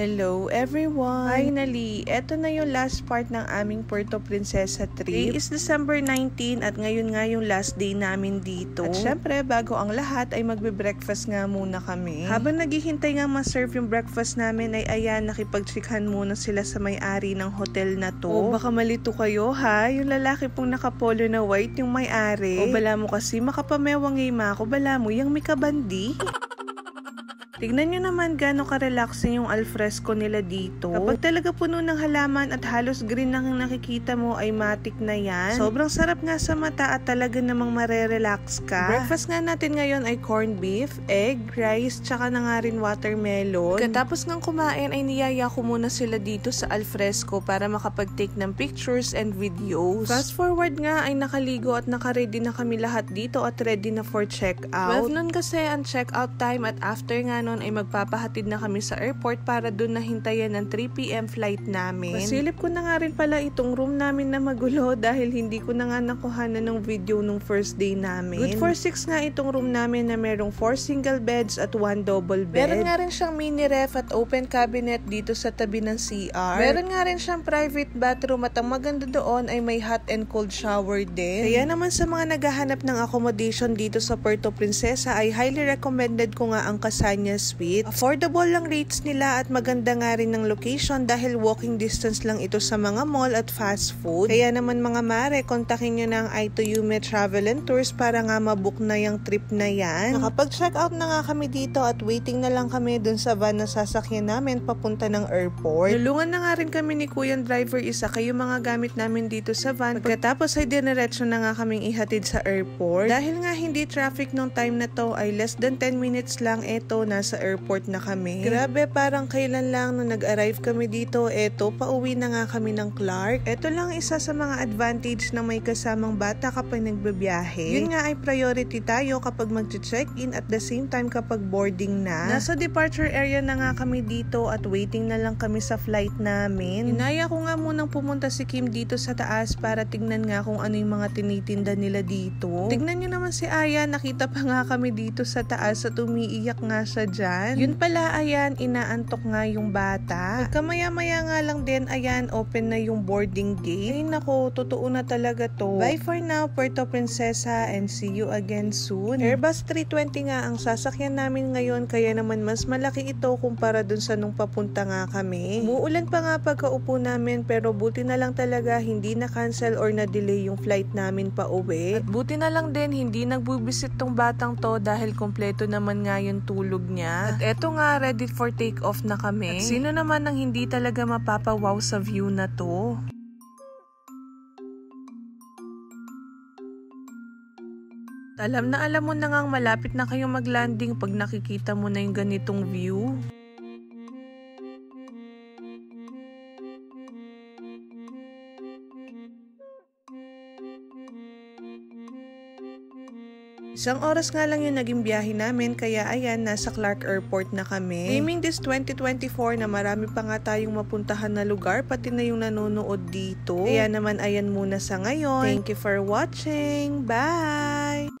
Hello everyone! Finally, eto na yung last part ng aming Puerto Princesa trip. Today is December 19 at ngayon nga yung last day namin dito. At syempre, bago ang lahat ay magbe-breakfast nga muna kami. Habang naghihintay nga ma-serve yung breakfast namin ay ayan, nakipag-chikahan muna sila sa may-ari ng hotel na to. O baka malito kayo ha, yung lalaki pong nakapolo na white yung may-ari. O bala mo kasi makapamewang ima ako, bala mo yung mikabandi. Tignan nyo naman gano'ng ka-relaxing yung alfresco nila dito. Kapag talaga puno ng halaman at halos green na nakikita mo ay matik na yan. Sobrang sarap nga sa mata at talaga namang marerelax ka. Breakfast nga natin ngayon ay corned beef, egg, rice, tsaka na nga rin watermelon. Pagkatapos ng kumain ay niyaya ko muna sila dito sa alfresco para makapag-take ng pictures and videos. Fast forward nga ay nakaligo at nakaready na kami lahat dito at ready na for check-out. 12 nun kasi ang check-out time at after nga nun ay magpapahatid na kami sa airport para dun na hintayan ng 3 PM flight namin. Pasilip ko na nga rin pala itong room namin na magulo dahil hindi ko na nga nakuhanan ng video nung first day namin. Good for 6 nga itong room namin na merong 4 single beds at 1 double bed. Meron nga rin siyang mini ref at open cabinet dito sa tabi ng CR. Meron nga rin siyang private bathroom at ang maganda doon ay may hot and cold shower din. Kaya naman sa mga naghahanap ng accommodation dito sa Puerto Princesa ay highly recommended ko nga ang Casania Suite. Affordable lang rates nila at maganda nga rin ng location dahil walking distance lang ito sa mga mall at fast food. Kaya naman mga mare, kontakin nyo na ang I2Yume Travel and Tours para nga mabook na yung trip na yan. Nakapag-check out na nga kami dito at waiting na lang kami dun sa van na sasakyan namin papunta ng airport. Tulungan na nga rin kami ni Kuyang driver isa kayo mga gamit namin dito sa van. Pagkatapos ay diniretso na nga kaming ihatid sa airport. Dahil nga hindi traffic nung time na to ay less than 10 minutes lang eto nasa airport na kami. Grabe, parang kailan lang nung nag-arrive kami dito, eto, pauwi na nga kami ng Clark. Eto lang isa sa mga advantage na may kasamang bata kapag nagbabiyahe. Yun nga ay priority tayo kapag mag-check-in at the same time kapag boarding na. Nasa departure area na nga kami dito at waiting na lang kami sa flight namin. Inaya ko nga munang pumunta si Kim dito sa taas para tignan nga kung ano yung mga tinitinda nila dito. Tignan nyo naman si Aya, nakita pa nga kami dito sa taas at umiiyak nga siya dyan. Yun pala, ayan, inaantok nga yung bata. Pagkamaya-maya nga lang din, ayan, open na yung boarding gate. Ay nako, totoo na talaga to. Bye for now, Puerto Princesa, and see you again soon. Airbus 320 nga ang sasakyan namin ngayon, kaya naman mas malaki ito kumpara dun sa nung papunta nga kami. Umuulan pa nga pagkaupo namin, pero buti na lang talaga hindi na-cancel or na-delay yung flight namin pa uwi. At buti na lang din, hindi nagbubisit tong batang to dahil kompleto naman nga yung tulog niya. At eto nga, ready for take off na kami. At sino naman ang hindi talaga mapapawaw sa view na to? Alam mo na ngang malapit na kayong mag-landing pag nakikita mo na yung ganitong view. Isang oras nga lang yung naging biyahe namin kaya ayan, nasa Clark Airport na kami. Naming this 2024 na marami pa nga tayong mapuntahan na lugar pati na yung nanonood dito. Kaya naman ayan muna sa ngayon. Thank you for watching. Bye!